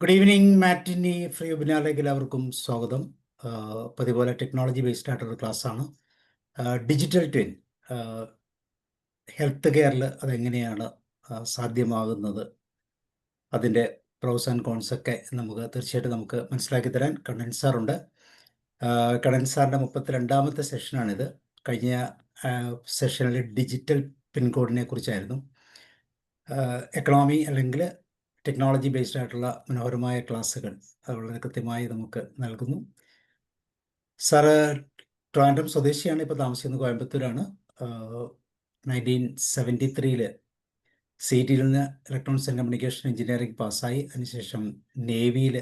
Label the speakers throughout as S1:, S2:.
S1: Good evening, Matinee free webinarലേക്ക് എല്ലാവർക്കും സ്വാഗതം. പതിപോലെ technology based ആയിട്ടുള്ള ക്ലാസ്സാണ്. ഡിജിറ്റൽ ട്വിൻ ഹെൽത്ത് കെയറിൽ അതെങ്ങനെയാണ് സാധ്യമാകുന്നത്, അതിൻ്റെ പ്രോസ് ആൻഡ് കോൺസ് ഒക്കെ തീർച്ചയായിട്ടും നമുക്ക് മനസ്സിലാക്കി തരാൻ കണ്ണൻ സാറുണ്ട്. കണ്ണൻ സാറിൻ്റെ 32ാമത്തെ സെഷനാണിത്. കഴിഞ്ഞ സെഷനിൽ ഡിജിറ്റൽ പിൻകോഡിനെ കുറിച്ചായിരുന്നു. എക്കണോമി അല്ലെങ്കിൽ ടെക്നോളജി ബേസ്ഡ് ആയിട്ടുള്ള മനോഹരമായ ക്ലാസ്സുകൾ വളരെ കൃത്യമായി നമുക്ക് നൽകുന്നു. സാറ് ട്രിവാൻഡ്രം സ്വദേശിയാണ്, ഇപ്പോൾ താമസിക്കുന്നത് കോയമ്പത്തൂരാണ്. 1973 CETയിൽ നിന്ന് ഇലക്ട്രോണിക്സ് ആൻഡ് കമ്മ്യൂണിക്കേഷൻ എഞ്ചിനീയറിംഗ് പാസ്സായി. അതിനുശേഷം നേവിയിൽ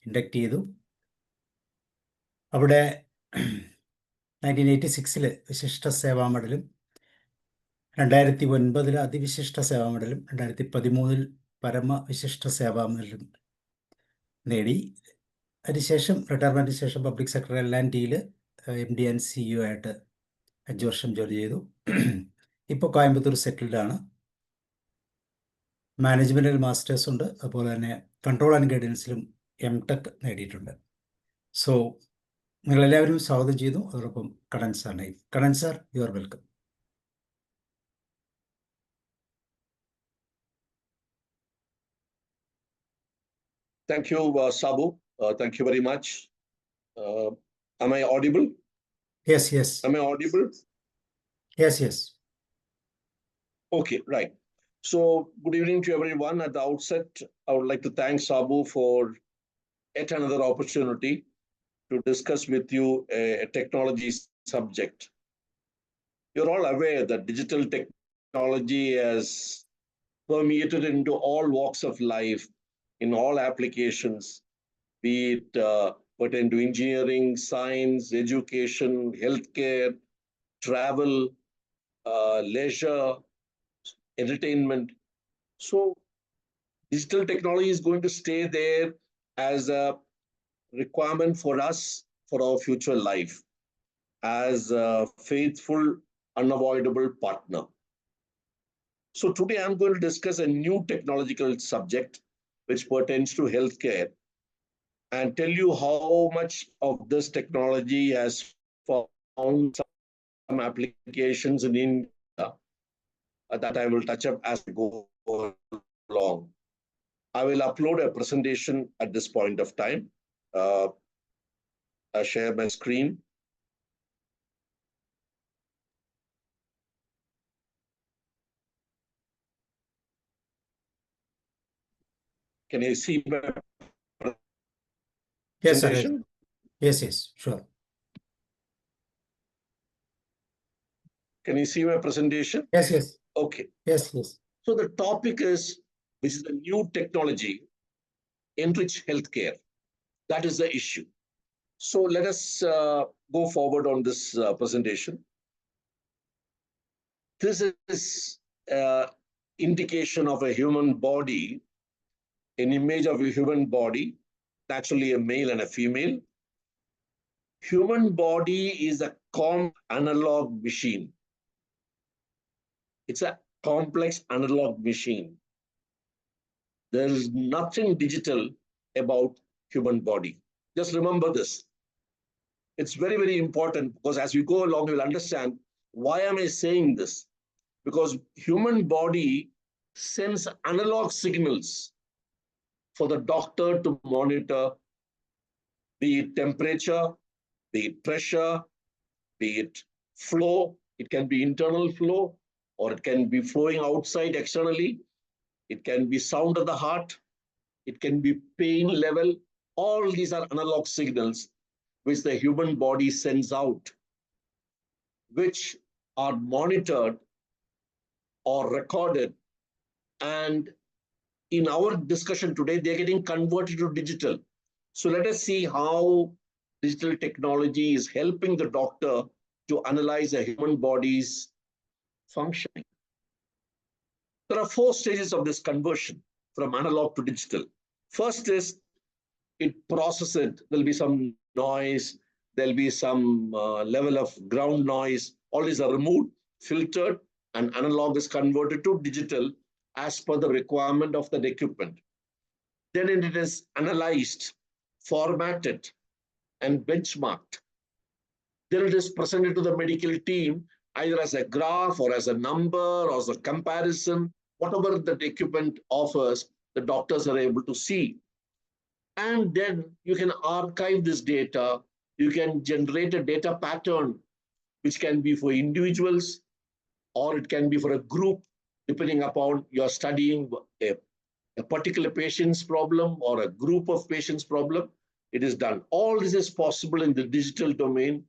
S1: ഇൻഡക്ട് ചെയ്തു. അവിടെ 1986 വിശിഷ്ട സേവാ മെഡലും, 2009 അതിവിശിഷ്ട സേവാ മെഡലും, 2013 പരമവിശിഷ്ട സേവാ മെഡലും നേടി. അതിനുശേഷം റിട്ടയർമെൻറ്റിന് ശേഷം പബ്ലിക് സെക്ടർ L&Tയിൽ MD ആൻഡ് CEO ആയിട്ട് 5 വർഷം ജോലി ചെയ്തു. ഇപ്പോൾ കോയമ്പത്തൂർ സെറ്റിൽഡാണ്. മാനേജ്മെൻറ്റിൽ മാസ്റ്റേഴ്സ് ഉണ്ട്, അതുപോലെ തന്നെ കൺട്രോൾ ആൻഡ് ഗൈഡൻസിലും M.Tech നേടിയിട്ടുണ്ട്. സോ നിങ്ങളെല്ലാവരും സ്വാഗതം ചെയ്യുന്നു. അതോടൊപ്പം കണ്ണൻ സാറിനെയും. Kannan sir, you are welcome.
S2: Thank you, Sabu. Thank you very much. Am I audible?
S1: Yes.
S2: Am I audible?
S1: Yes.
S2: Okay, right. So, good evening to everyone. At the outset, I would like to thank Sabu for yet another opportunity to discuss with you a technology subject. You're all aware that digital technology has permeated into all walks of life, in all applications, be it pertain to engineering, science, education, healthcare, travel, leisure, entertainment. So digital technology is going to stay there as a requirement for us, for our future life, as a faithful, unavoidable partner. So today I'm going to discuss a new technological subject which pertains to healthcare, and tell you how much of this technology has found some applications in India that I will touch up as I go along. I will upload a presentation at this point of time. I share my screen. Can you see my presentation?
S1: Yes, sure.
S2: Can you see my presentation?
S1: Yes.
S2: Okay.
S1: Yes.
S2: So the topic is, this is a new technology, ENRICH healthcare. That is the issue. So let us go forward on this presentation. This is indication of a human body, an image of a human body, naturally a male and a female. Human body is a analog machine. It's a complex analog machine. There is nothing digital about human body. Just remember this. It's very, very important, because as you go along, you will understand why am I saying this. Because human body sends analog signals for the doctor to monitor, be it temperature, be it pressure, be it flow. It can be internal flow, or it can be flowing outside externally. It can be sound of the heart. It can be pain level. All these are analog signals which the human body sends out, which are monitored or recorded. And in our discussion today, they're getting converted to digital. So let us see how digital technology is helping the doctor to analyze a human body's functioning. There are 4 stages of this conversion from analog to digital. First is it processes it. There'll be some noise. There'll be some level of ground noise. All these are removed, filtered, and analog is converted to digital as per the requirement of that equipment. Then it is analyzed, formatted, and benchmarked. Then it is presented to the medical team either as a graph or as a number or as a comparison. Whatever that equipment offers, the doctors are able to see. And then you can archive this data. You can generate a data pattern, which can be for individuals or it can be for a group, depending upon you're studying a particular patient's problem or a group of patients' problem. It is done. All this is possible in the digital domain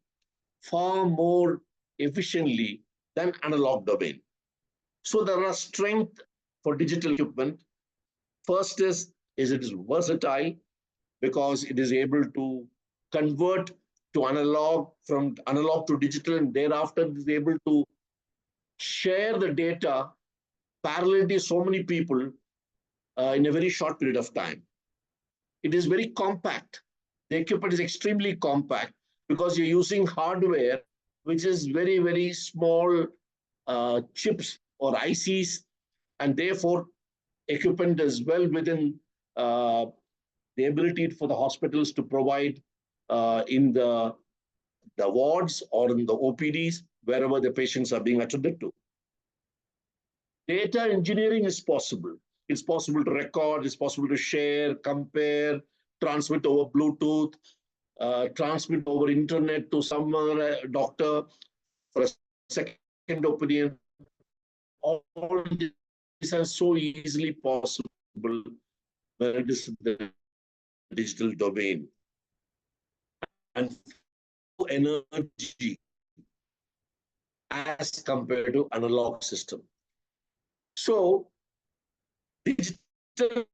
S2: far more efficiently than analog domain. So there are strengths for digital equipment. First is it is versatile because it is able to convert to analog, from analog to digital, and thereafter it is able to share the data parallelly to so many people in a very short period of time. It is very compact. The equipment is extremely compact because you're using hardware which is very, very small chips or ICs, and therefore equipment is well within the ability for the hospitals to provide in the wards or in the OPDs, wherever the patients are being attended to. Data engineering is possible. It's possible to record, it's possible to share, compare, transmit over Bluetooth, transmit over internet to some doctor for a second opinion. All these are so easily possible when it is in the digital domain. And energy as compared to analog system. So digital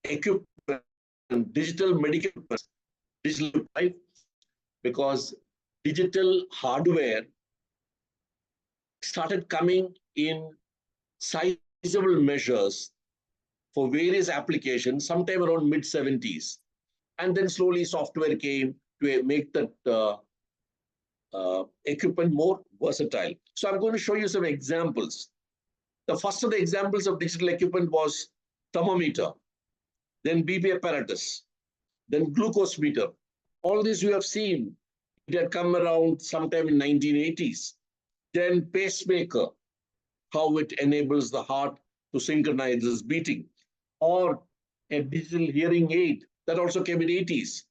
S2: equipment, digital medical equipment, digital life, because digital hardware started coming in sizable measures for various applications sometime around mid-70s. And then slowly software came to make that equipment more versatile. So I'm going to show you some examples. The first of the examples of digital equipment was thermometer, then BP apparatus, then glucose meter. All this you have seen. It had come around sometime in 1980s. Then pacemaker, how it enables the heart to synchronize its beating. Or a digital hearing aid, that also came in 80s.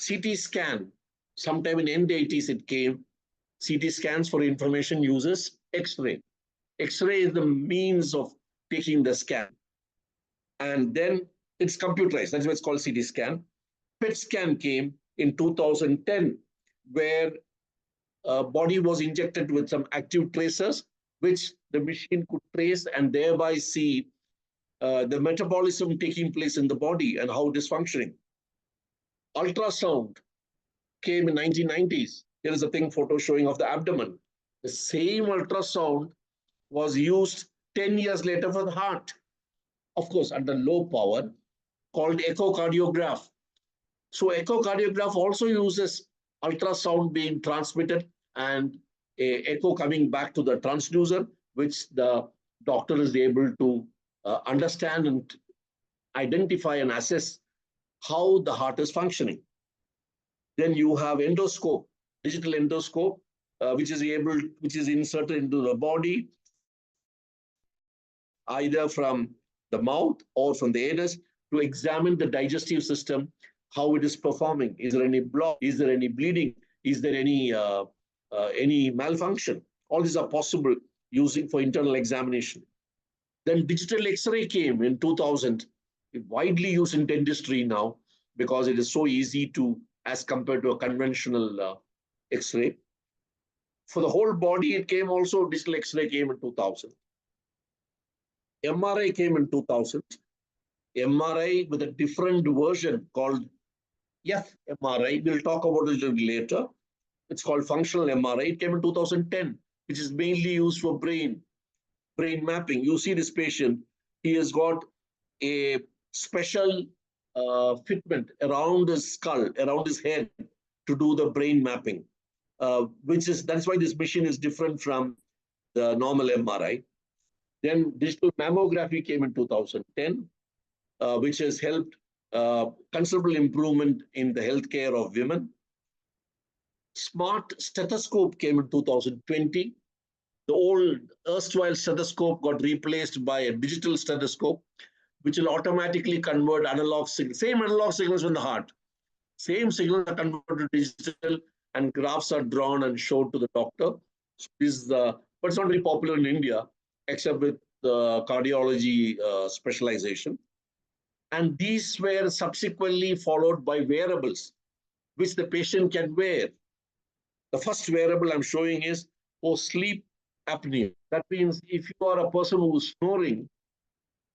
S2: CT scan, sometime in end 80s it came. CT scans for information uses X-ray. X-ray is the means of taking the scan. And then it's computerized. That's why it's called CT scan. PET scan came in 2010, where a body was injected with some active tracers, which the machine could trace and thereby see the metabolism taking place in the body and how it is functioning. Ultrasound came in 1990s. Here is a thing photo showing of the abdomen. The same ultrasound was used 10 years later for the heart. Of course, under low power, called echocardiograph. So echocardiograph also uses ultrasound being transmitted and a echo coming back to the transducer, which the doctor is able to understand and identify and assess how the heart is functioning. Then you have endoscope, digital endoscope, which is inserted into the body, either from the mouth or from the anus, to examine the digestive system, how it is performing. Is there any block? Is there any bleeding? Is there any malfunction? All these are possible using for internal examination. Then digital X-ray came in 2000, widely used in dentistry now because it is so easy to, as compared to a conventional X-ray. For the whole body, it came also, digital X-ray came in 2000. MRI came in 2000. MRI with a different version called fMRI. We'll talk about it a little later. It's called functional MRI. It came in 2010, which is mainly used for brain mapping. You see this patient, he has got a special fitment around his skull, around his head to do the brain mapping, that's why this machine is different from the normal MRI. Then digital mammography came in 2010. which has helped considerable improvement in the healthcare of women. Smart stethoscope came in 2020. The old erstwhile stethoscope got replaced by a digital stethoscope, which will automatically convert analog signals, same analog signals from the heart. Same signals are converted to digital and graphs are drawn and showed to the doctor. So but it's not very popular in India, except with cardiology specialization. And these were subsequently followed by wearables, which the patient can wear. The first wearable I'm showing is for sleep apnea. That means if you are a person who's snoring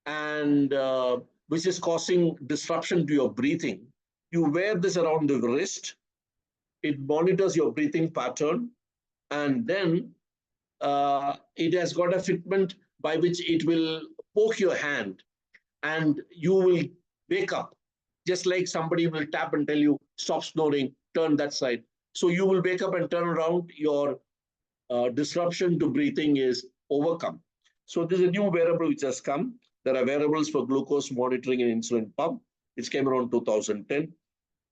S2: and which is causing disruption to your breathing, you wear this around the wrist. It monitors your breathing pattern, and then it has got a fitment by which it will poke your hand and you will wake up, just like somebody will tap and tell you, stop snoring, turn that side. So you will wake up and turn around, your disruption to breathing is overcome. So this is a new wearable which has come. There are wearables for glucose monitoring and insulin pump, which came around 2010.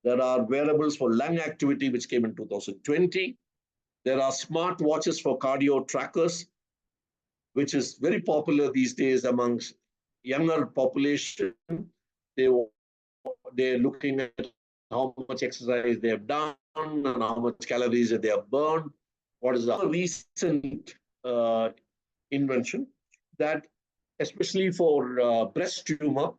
S2: There are wearables for lung activity, which came in 2020. There are smart watches for cardio trackers, which is very popular these days amongst younger population. They're looking at how much exercise they have done and how much calories that they have burned. What is the recent invention that, especially for breast tumor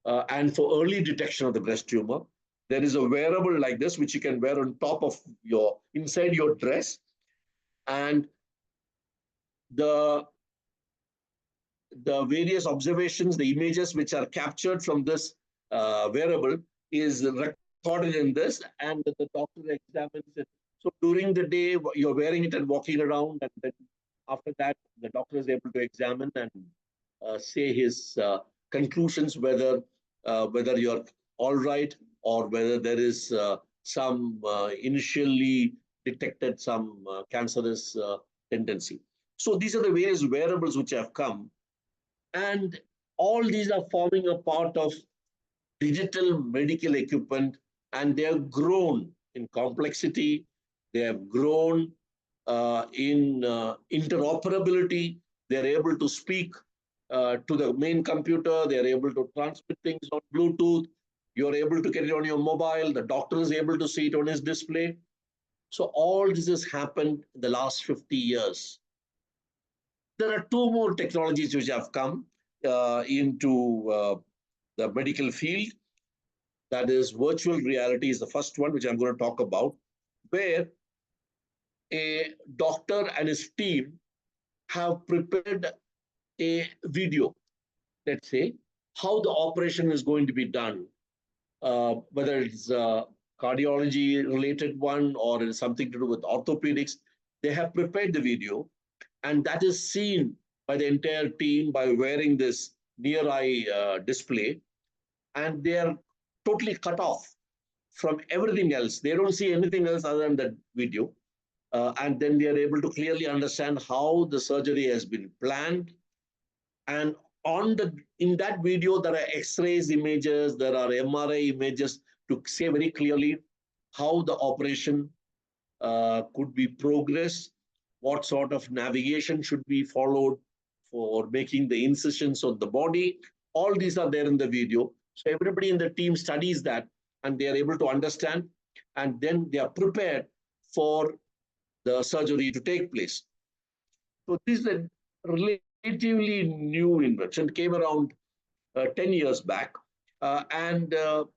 S2: and for early detection of the breast tumor, there is a wearable like this, which you can wear on top of inside your dress. And the various observations, the images which are captured from this wearable is recorded in this, and the doctor examines it. So during the day, you're wearing it and walking around, and then after that, the doctor is able to examine and say his conclusions, whether you're all right or whether there is some initially detected some cancerous tendency. So these are the various wearables which have come, and all these are forming a part of digital medical equipment, and they have grown in complexity. They have grown in interoperability. They're able to speak to the main computer. They're able to transmit things on Bluetooth. You're able to get it on your mobile. The doctor is able to see it on his display. So all this has happened in the last 50 years. There are two more technologies which have come into the medical field. That is, virtual reality is the first one, which I'm going to talk about, where a doctor and his team have prepared a video, let's say, how the operation is going to be done, whether it's a cardiology-related one or it's something to do with orthopedics. They have prepared the video, and that is seen by the entire team by wearing this near-eye display, and they are totally cut off from everything else. They don't see anything else other than that video. And then they are able to clearly understand how the surgery has been planned. And in that video, there are X-rays images, there are MRI images to say very clearly how the operation could be progressed, what sort of navigation should be followed for making the incisions on the body. All these are there in the video. So everybody in the team studies that, and they are able to understand, and then they are prepared for the surgery to take place. So this is a relatively new invention. It came around 10 years back, and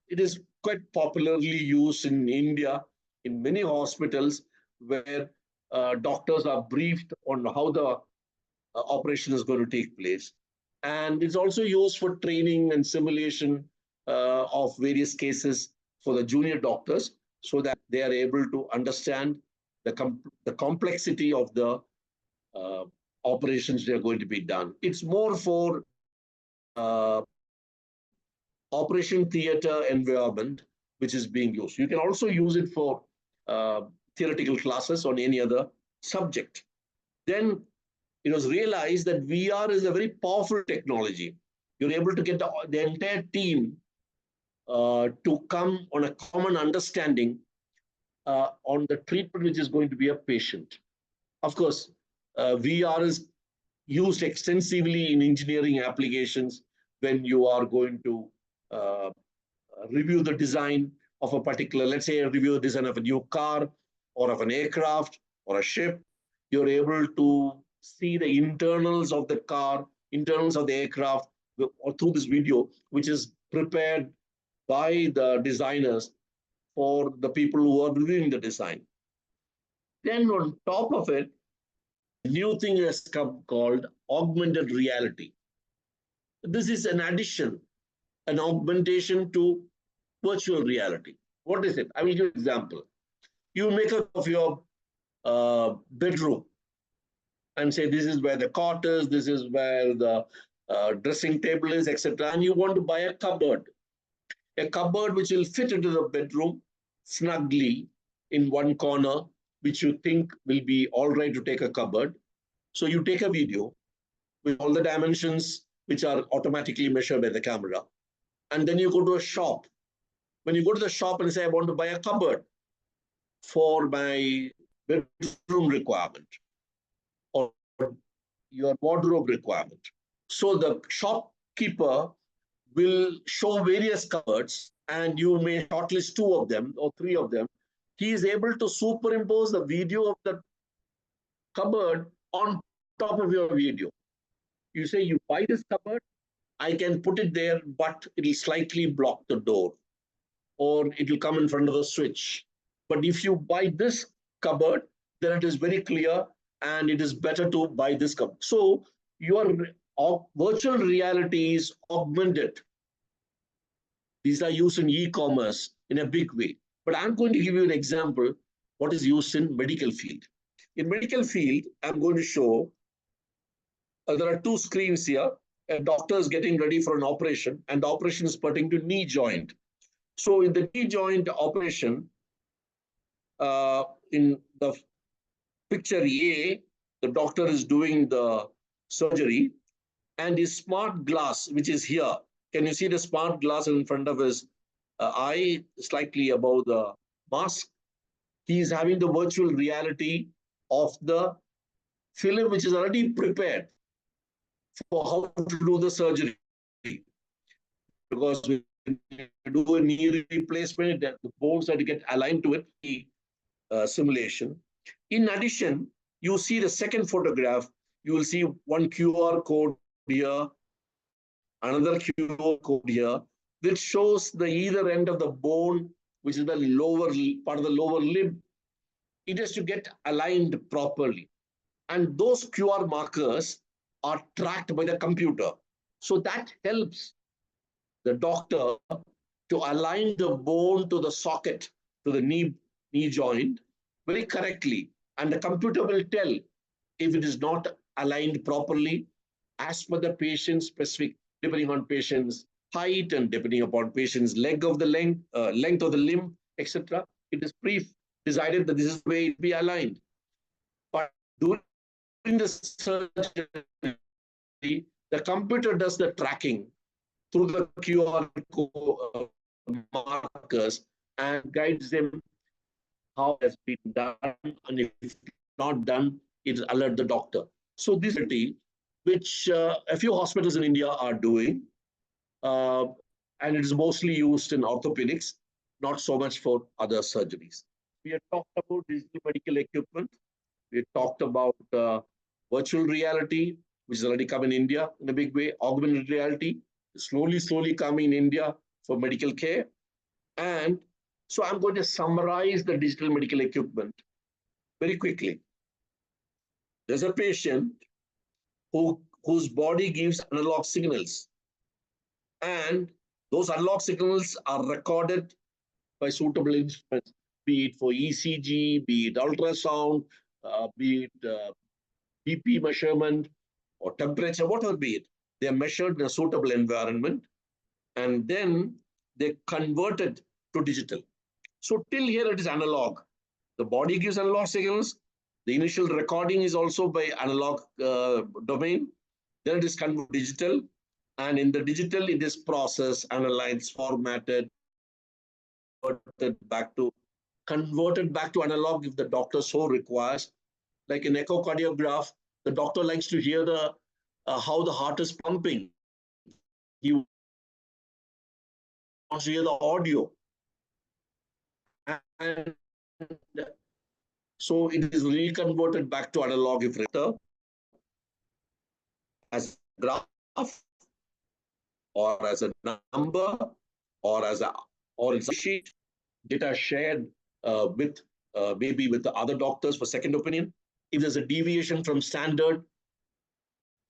S2: it is quite popularly used in India in many hospitals where doctors are briefed on how the operation is going to take place. And it's also used for training and simulation of various cases for the junior doctors, so that they are able to understand the complexity of the operations that are going to be done. It's more for operation theater environment, which is being used. You can also use it for theoretical classes on any other subject. Then it was realized that VR is a very powerful technology. You're able to get the entire team to come on a common understanding on the treatment which is going to be a patient. Of course, VR is used extensively in engineering applications when you are going to review the design of a particular, let's say, review the design of a new car or of an aircraft or a ship. You're able to see the internals of the car, internals of the aircraft, or through this video, which is prepared by the designers for the people who are reviewing the design. Then on top of it, a new thing has come called augmented reality. This is an addition, an augmentation to virtual reality. What is it? I will give you an example. You make up of your bedroom and say, this is where the cot is, this is where the dressing table is, etc. And you want to buy a cupboard which will fit into the bedroom snugly in one corner, which you think will be all right to take a cupboard. So you take a video with all the dimensions which are automatically measured by the camera. And then you go to a shop. When you go to the shop and say, I want to buy a cupboard for my bedroom requirement or your wardrobe requirement. So the shopkeeper will show various cupboards and you may shortlist 2 of them or 3 of them. He is able to superimpose the video of the cupboard on top of your video. You say, you buy this cupboard, I can put it there, but it will slightly block the door or it will come in front of the switch. But if you buy this cupboard, then it is very clear and it is better to buy this cupboard. So your virtual reality is augmented. These are used in e-commerce in a big way. But I'm going to give you an example what is used in medical field. In medical field, I'm going to show there are 2 screens here. A doctor is getting ready for an operation, and the operation is pertaining to knee joint. So in the knee joint operation, in the picture A, the doctor is doing the surgery, and his smart glass, which is here, can you see the smart glass in front of his eye, slightly above the mask? He is having the virtual reality of the film, which is already prepared for how to do the surgery. Because when you do a knee replacement, the bones have to get aligned to it, the simulation. In addition, you see the second photograph, you will see one QR code here, another QR code here, which shows the either end of the bone, which is the lower part of the lower limb. It has to get aligned properly. And those QR markers are tracked by the computer. So that helps the doctor to align the bone to the socket, to the knee joint very correctly. And the computer will tell if it is not aligned properly as per the patient's specific, depending on patient's height and depending upon patient's length of the limb, etc. It is pre-decided that this is the way it be aligned. But during the surgery, the computer does the tracking through the QR code markers and guides them how it has been done, and if it's not done, it alerts the doctor. So this is which a few hospitals in India are doing, and it is mostly used in orthopedics, not so much for other surgeries. We have talked about digital medical equipment. We have talked about virtual reality, which is already come in India in a big way. Augmented reality, slowly coming in India for medical care. And so I'm going to summarize the digital medical equipment very quickly. There's a patient whose body gives analog signals. And those analog signals are recorded by suitable instruments, be it for ECG, be it ultrasound, be it BP measurement or temperature, whatever be it. They are measured in a suitable environment, and then they converted to digital. So till here it is analog. The body gives analog signals. The initial recording is also by analog domain. Then it is converted to digital. And in the digital, it is processed, analyzed, formatted, converted back to analog if the doctor so requires. Like an echocardiograph, the doctor likes to hear the how the heart is pumping. He wants to hear the audio. And so it is reconverted back to analog if written as a graph or as a number or as a or it's a sheet, data shared with maybe with the other doctors for second opinion. If there's a deviation from standard,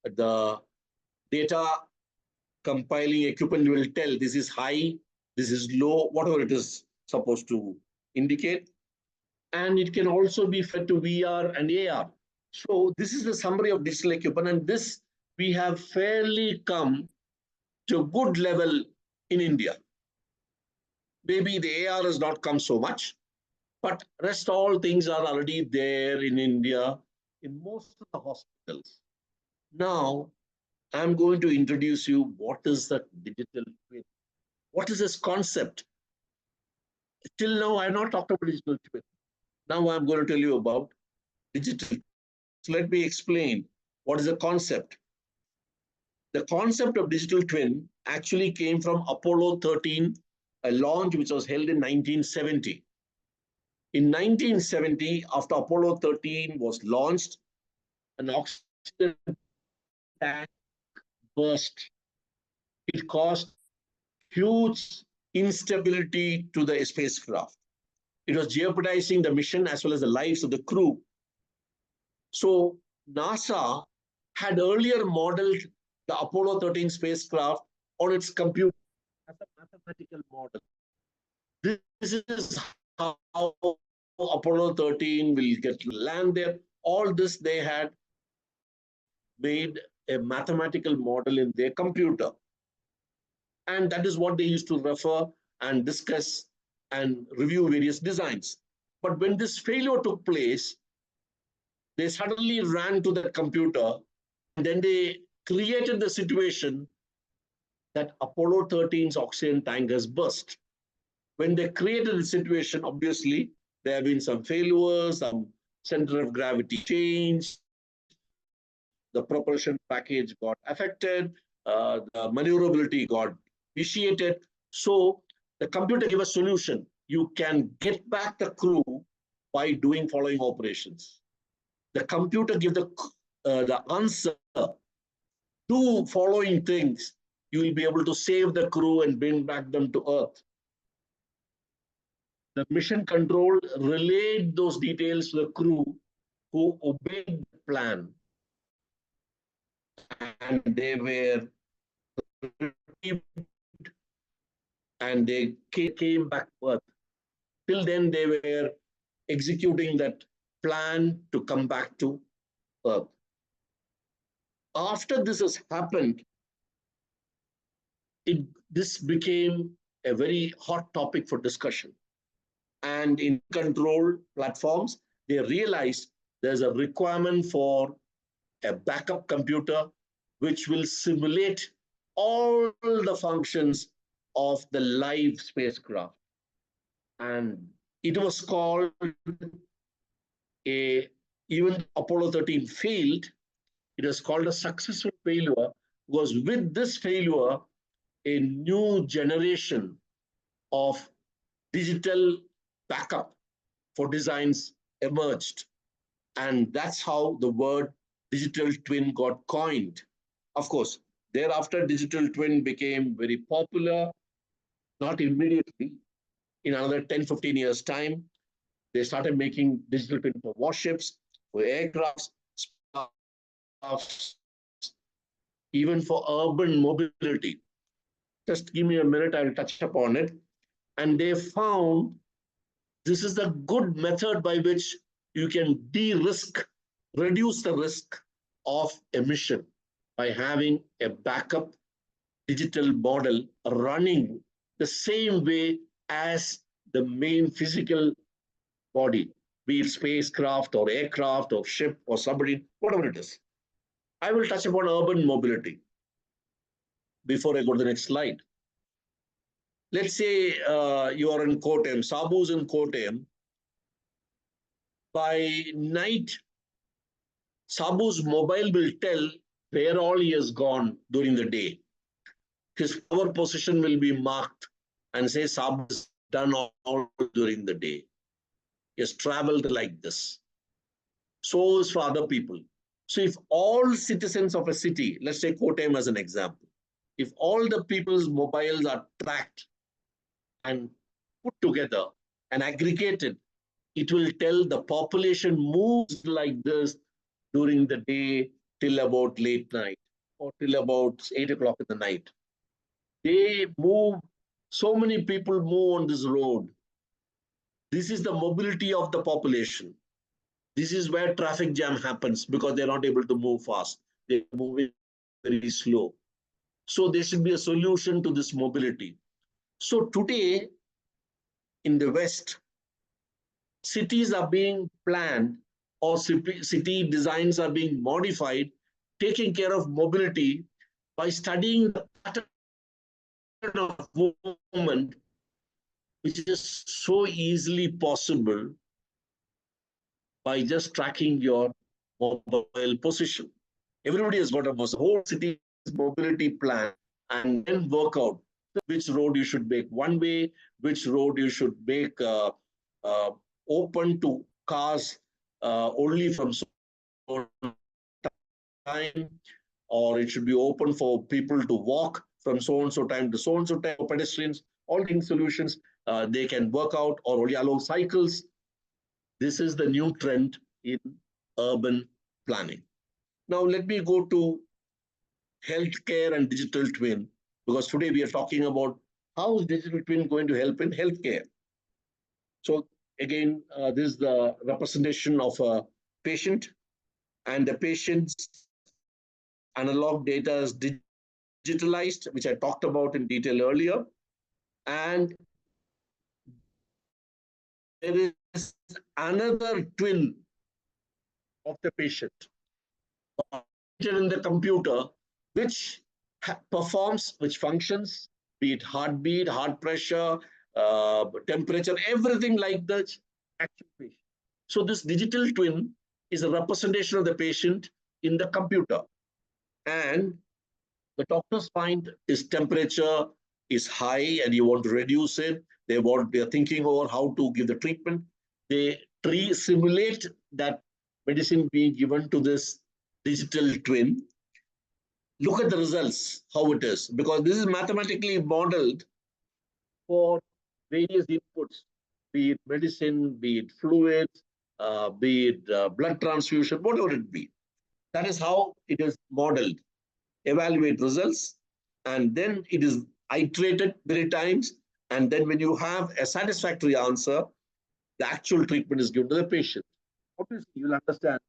S2: the data compiling equipment will tell this is high, this is low, whatever it is supposed to indicate. And it can also be fed to VR and AR. So this is the summary of digital equipment, and this we have fairly come to a good level in India. Maybe the AR has not come so much, but rest all things are already there in India in most of the hospitals. Now, I'm going to introduce you what is the digital twin. What is this concept? Till now, I have not talked about digital twin. Now I'm going to tell you about digital. So let me explain what is the concept. The concept of digital twin actually came from Apollo 13, a launch which was held in 1970. In 1970, after Apollo 13 was launched, an oxygen tank burst. It caused huge instability to the spacecraft. It was jeopardizing the mission as well as the lives of the crew. So NASA had earlier modeled the Apollo 13 spacecraft on its computer as a mathematical model. This is how Apollo 13 will get to land there. All this they had made a mathematical model in their computer. And that is what they used to refer and discuss and review various designs. But when this failure took place, they suddenly ran to the computer and then they created the situation that Apollo 13's oxygen tank has burst. When they created the situation, obviously, there have been some failures, some center of gravity change, the propulsion package got affected, the maneuverability got vitiated. So the computer gave a solution. You can get back the crew by doing following operations. The computer gives the answer. Do following things. You will be able to save the crew and bring back them to Earth. The mission control relayed those details to the crew who obeyed the plan. And they were and they came back to Earth. Till then, they were executing that plan to come back to Earth. After this has happened, this became a very hot topic for discussion. And in control platforms, they realized there's a requirement for a backup computer which will simulate all the functions of the live spacecraft. And it was called even Apollo 13 failed, it was called a successful failure because with this failure, a new generation of digital backup for designs emerged. And that's how the word digital twin got coined. Of course, thereafter, digital twin became very popular, not immediately. In another 10, 15 years' time, they started making digital twin for warships, for aircrafts, even for urban mobility. Just give me a minute, I will touch upon it. And they found this is a good method by which you can de-risk, reduce the risk of emission by having a backup digital model running the same way as the main physical body, be it spacecraft or aircraft or ship or submarine, whatever it is. I will touch upon urban mobility. before I go to the next slide. Let's say you are in Kottayam, Sabu's in Kottayam. By night, Sabu's mobile will tell where all he has gone during the day. His power position will be marked and say Sabu has done all during the day. He has traveled like this. So is for other people. So if all citizens of a city, let's take Kottayam as an example, if all the people's mobiles are tracked and put together and aggregated, it will tell the population moves like this during the day till about late night or till about 8 o'clock in the night. They move, so many people move on this road. This is the mobility of the population. This is where traffic jam happens because they're not able to move fast. They're moving very slow. So there should be a solution to this mobility. So today in the West, cities are being planned or city designs are being modified, taking care of mobility by studying the pattern of movement, which is so easily possible by just tracking your mobile position. Everybody has got a whole city's mobility plan and then work out which road you should make one way, which road you should make open to cars only from so time, or it should be open for people to walk from so and so time to so and so time for pedestrians. All these solutions they can work out, or only allow cycles. This is the new trend in urban planning. Now let me go to healthcare and digital twin, because today we are talking about how is digital twin going to help in healthcare. So again, this is the representation of a patient, and the patient's analog data is digitalized, which I talked about in detail earlier. And there is another twin of the patient in the computer, which performs, which functions, be it heartbeat, heart pressure, temperature, everything like that actual patient. So this digital twin is a representation of the patient in the computer. And the doctors find his temperature is high and you want to reduce it. They're thinking over how to give the treatment. They simulate that medicine being given to this digital twin. Look at the results, how it is, because this is mathematically modeled for various inputs, be it medicine, be it fluids, be it blood transfusion, whatever it be. That is how it is modeled. Evaluate results, and then it is iterated many times. And then when you have a satisfactory answer, the actual treatment is given to the patient. Obviously, you'll understand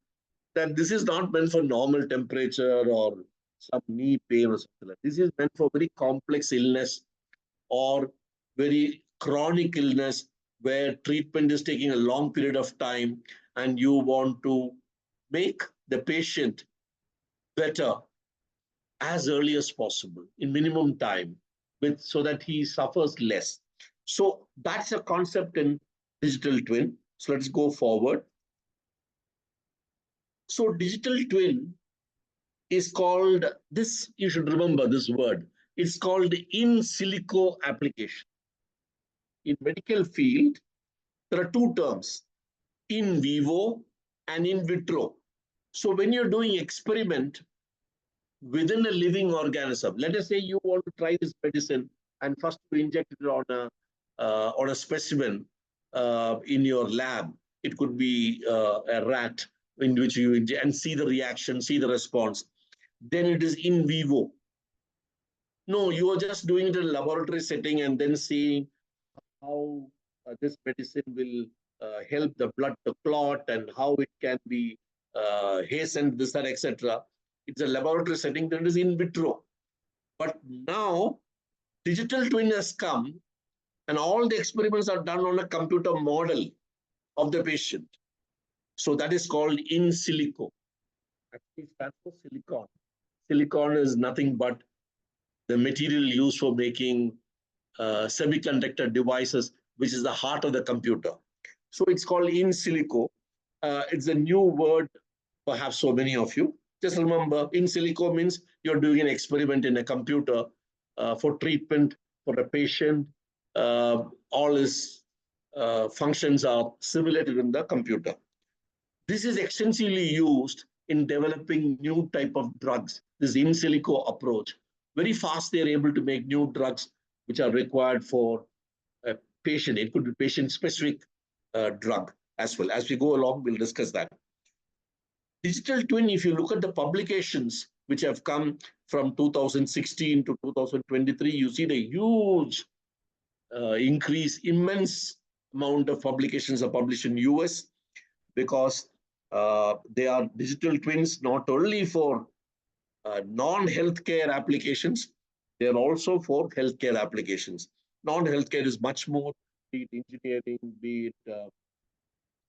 S2: that this is not meant for normal temperature or some knee pain or something like that. This is meant for very complex illness or very chronic illness where treatment is taking a long period of time and you want to make the patient better as early as possible in minimum time so that he suffers less. So that's a concept in digital twin. So let's go forward. So digital twin is called this, you should remember this word. It's called in silico application. In medical field, there are two terms, in vivo and in vitro. So when you're doing experiment within a living organism, let us say you want to try this medicine and first you inject it on a specimen in your lab. It could be a rat in which you inject and see the reaction, see the response. Then it is in vivo. No, you are just doing it in a laboratory setting and then seeing how this medicine will help the blood to clot and how it can be hastened, this and etc. It's a laboratory setting that is in vitro. But now digital twin has come and all the experiments are done on a computer model of the patient. So that is called in silico. Actually, it stands for silicon. Silicon is nothing but the material used for making semiconductor devices, which is the heart of the computer. So it's called in silico. It's a new word, perhaps so many of you. Just remember, in silico means you're doing an experiment in a computer for treatment for a patient. All his functions are simulated in the computer. This is extensively used in developing new type of drugs. This in silico approach. Very fast, they're able to make new drugs which are required for a patient. It could be patient-specific drug as well. As we go along, we'll discuss that. Digital twin, if you look at the publications which have come from 2016 to 2023, you see the huge increase, immense amount of publications are published in US because they are digital twins not only for non-healthcare applications, they are also for healthcare applications. Non-healthcare is much more, be it engineering, be it,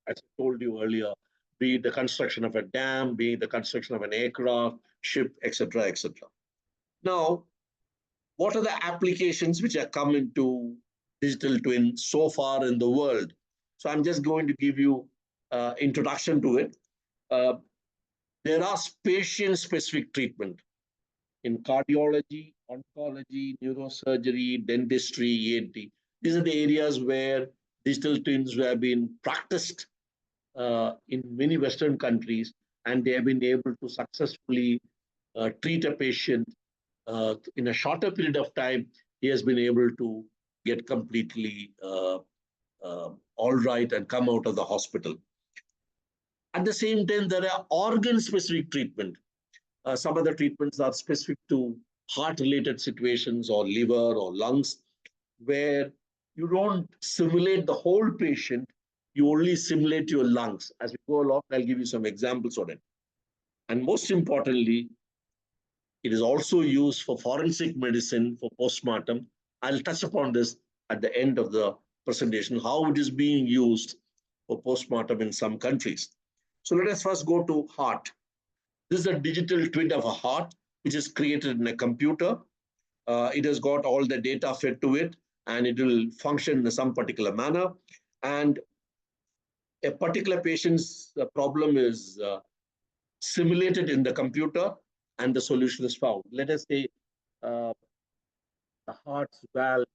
S2: as I told you earlier, be it the construction of a dam, be it the construction of an aircraft, ship, etc., etc. Now, what are the applications which are come into digital twin so far in the world? So I'm just going to give you introduction to it. There are patient-specific treatment in cardiology, oncology, neurosurgery, dentistry, ENT. These are the areas where digital twins have been practiced in many Western countries, and they have been able to successfully treat a patient in a shorter period of time. He has been able to get completely all right and come out of the hospital. At the same time, there are organ-specific treatment. Some of the treatments are specific to heart-related situations or liver or lungs, where you don't simulate the whole patient, you only simulate your lungs. As we go along, I'll give you some examples on it. And most importantly, it is also used for forensic medicine for postmortem. I'll touch upon this at the end of the presentation, how it is being used for postmortem in some countries. So let us first go to heart. This is a digital twin of a heart, which is created in a computer. It has got all the data fed to it, and it will function in some particular manner. And a particular patient's problem is simulated in the computer, and the solution is found. Let us say the heart's valve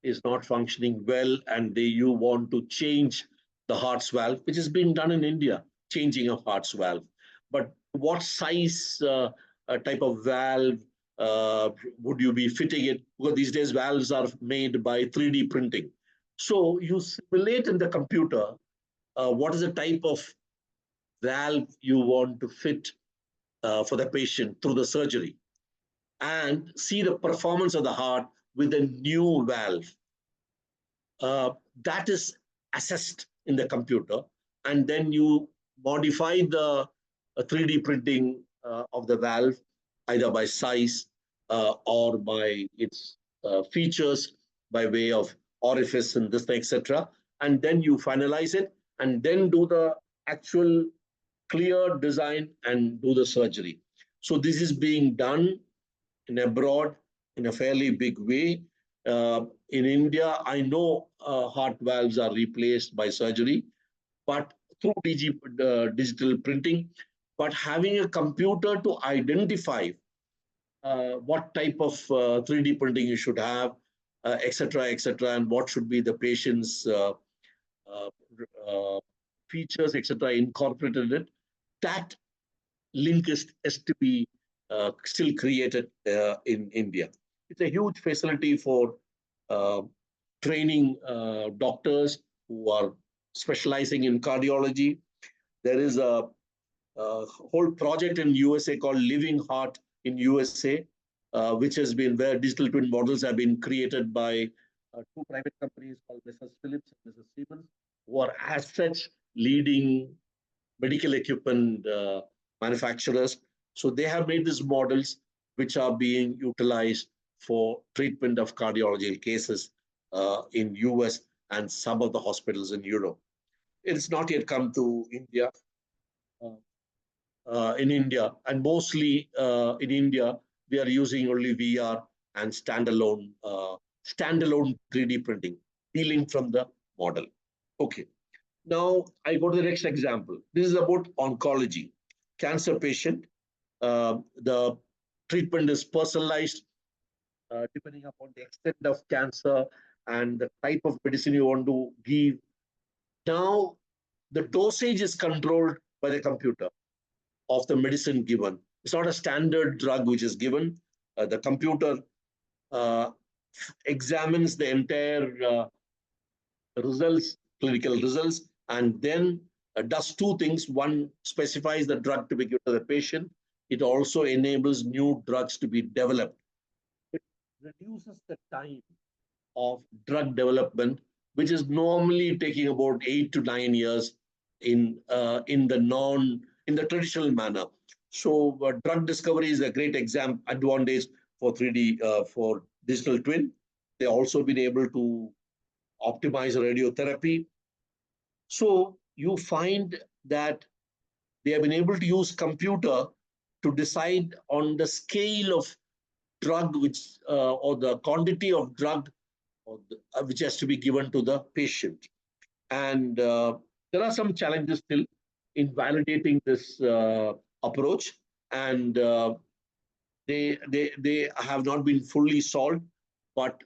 S2: is not functioning well, and you want to change the heart's valve, which is being done in India, changing of heart's valve. But what size type of valve would you be fitting it? Because these days valves are made by 3D printing. So you simulate in the computer what is the type of valve you want to fit for the patient through the surgery, and see the performance of the heart with a new valve. That is assessed in the computer, and then you modify the 3D printing of the valve, either by size or by its features, by way of orifice and this, etc. And then you finalize it, and then do the actual clear design and do the surgery. So this is being done in abroad in a fairly big way. In India, I know heart valves are replaced by surgery, but through digital printing. But having a computer to identify what type of 3D printing you should have, etc., and what should be the patient's features, etc., incorporated in it, that link is to be still created in India. It's a huge facility for training doctors who are specializing in cardiology. There is a whole project in USA called Living Heart in USA, which has been where digital twin models have been created by two private companies called Mrs. Philips and Mrs. Siemens, who are as such leading medical equipment manufacturers. So they have made these models which are being utilized for treatment of cardiology cases in US and some of the hospitals in Europe. It's not yet come to India. In India, and mostly in India, we are using only VR and standalone 3D printing, peeling from the model. Okay. Now I go to the next example. This is about oncology. Cancer patient. The treatment is personalized depending upon the extent of cancer and the type of medicine you want to give. Now, the dosage is controlled by the computer of the medicine given. It's not a standard drug which is given. The computer uh, examines the entire results, clinical results, and then does two things. One, specifies the drug to be given to the patient. It also enables new drugs to be developed. It reduces the time of drug development, which is normally taking about 8 to 9 years in the traditional manner. So drug discovery is a great advantage for 3D for digital twin. They also been able to optimize radiotherapy. So you find that they have been able to use computer to decide on the scale of drug or the quantity of drug which has to be given to the patient. And there are some challenges still in validating this approach, and they have not been fully solved. But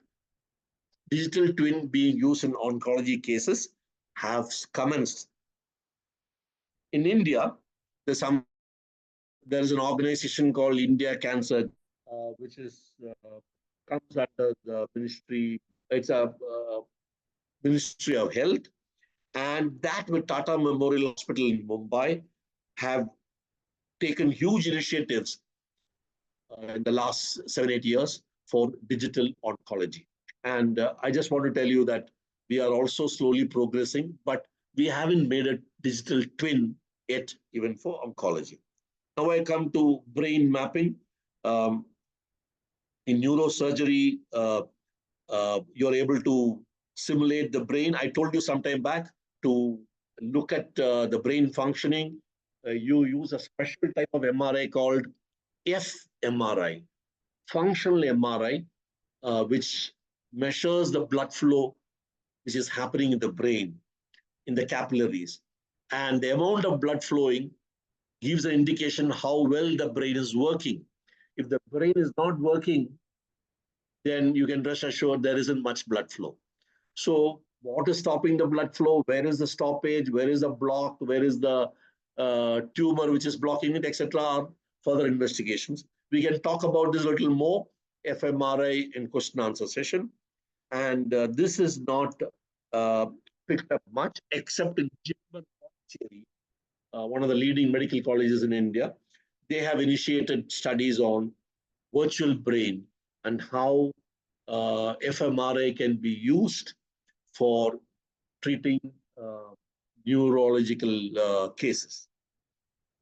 S2: digital twin being used in oncology cases have commenced. In India, there is an organization called India Cancer, which comes under the ministry. It's a Ministry of Health, and that with Tata Memorial Hospital in Mumbai have taken huge initiatives in the last 7-8 years for digital oncology. And I just want to tell you that we are also slowly progressing, but we haven't made a digital twin yet, even for oncology. Now I come to brain mapping. In neurosurgery, you're able to simulate the brain. I told you some time back to look at the brain functioning. You use a special type of MRI called fMRI, functional MRI, which measures the blood flow which is happening in the brain, in the capillaries. And the amount of blood flowing gives an indication how well the brain is working. If the brain is not working, then you can rest assured there isn't much blood flow. So what is stopping the blood flow? Where is the stoppage? Where is the block? Where is the tumor which is blocking it, etc. Further investigations. We can talk about this a little more, fMRI in question answer session. And this is not picked up much, except in Germany, one of the leading medical colleges in India. They have initiated studies on virtual brain and how fMRI can be used for treating neurological cases.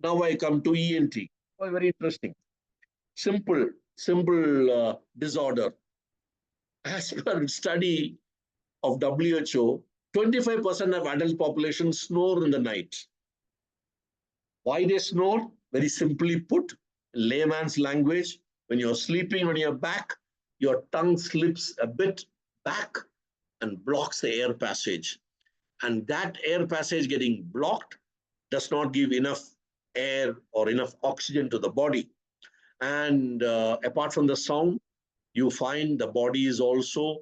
S2: Now I come to ENT. Oh, very interesting. Simple disorder. As per study of WHO, 25% of adult population snore in the night. Why they snore? Very simply put, in layman's language, when you're sleeping on your back, your tongue slips a bit back and blocks the air passage. And that air passage getting blocked does not give enough air or enough oxygen to the body. And apart from the sound, you find the body is also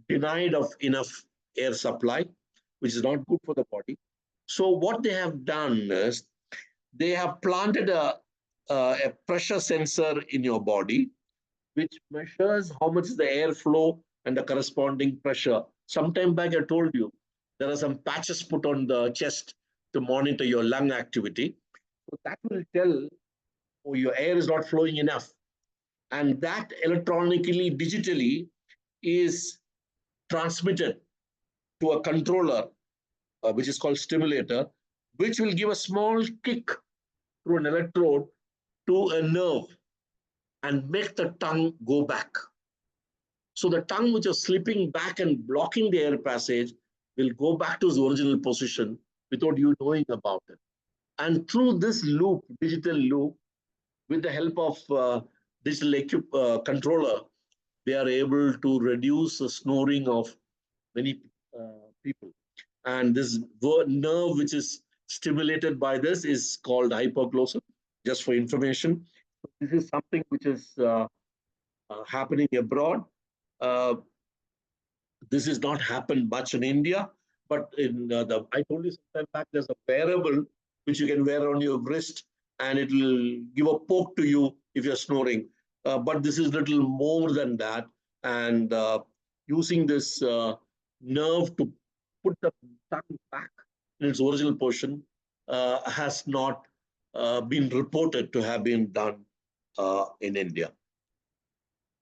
S2: denied of enough air supply, which is not good for the body. So what they have done is they have planted a pressure sensor in your body, which measures how much is the airflow and the corresponding pressure. Sometime back, I told you, there are some patches put on the chest to monitor your lung activity. So that will tell, oh, your air is not flowing enough. And that electronically, digitally is transmitted to a controller, which is called stimulator, which will give a small kick through an electrode to a nerve and make the tongue go back. So the tongue which is slipping back and blocking the air passage will go back to its original position without you knowing about it. And through this loop, digital loop, with the help of digital controller, they are able to reduce the snoring of many people. And this nerve which is stimulated by this is called hypoglossal, just for information. This is something which is happening abroad. Uh, this has not happened much in India, but I told you sometime back, there's a wearable which you can wear on your wrist, and it will give a poke to you if you're snoring. But this is little more than that, and using this nerve to put the tongue back in its original position has not been reported to have been done in India.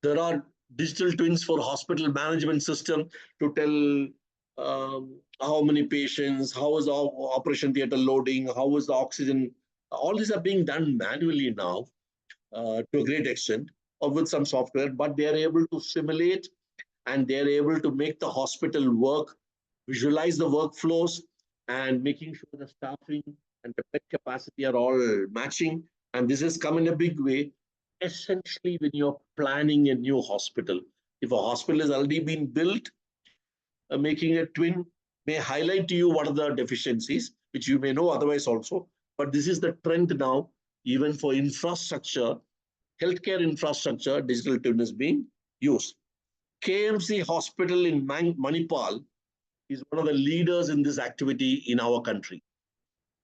S2: There are digital twins for hospital management system to tell how many patients, how is the operation theater loading, how is the oxygen. All these are being done manually now to a great extent, or with some software, but they are able to simulate and they're able to make the hospital work, visualize the workflows, and making sure the staffing and the bed capacity are all matching. And this has come in a big way, essentially when you're planning a new hospital. If a hospital has already been built, making a twin may highlight to you what are the deficiencies, which you may know otherwise also. But this is the trend now, even for infrastructure, healthcare infrastructure, digital twin is being used. KMC Hospital in Manipal is one of the leaders in this activity in our country.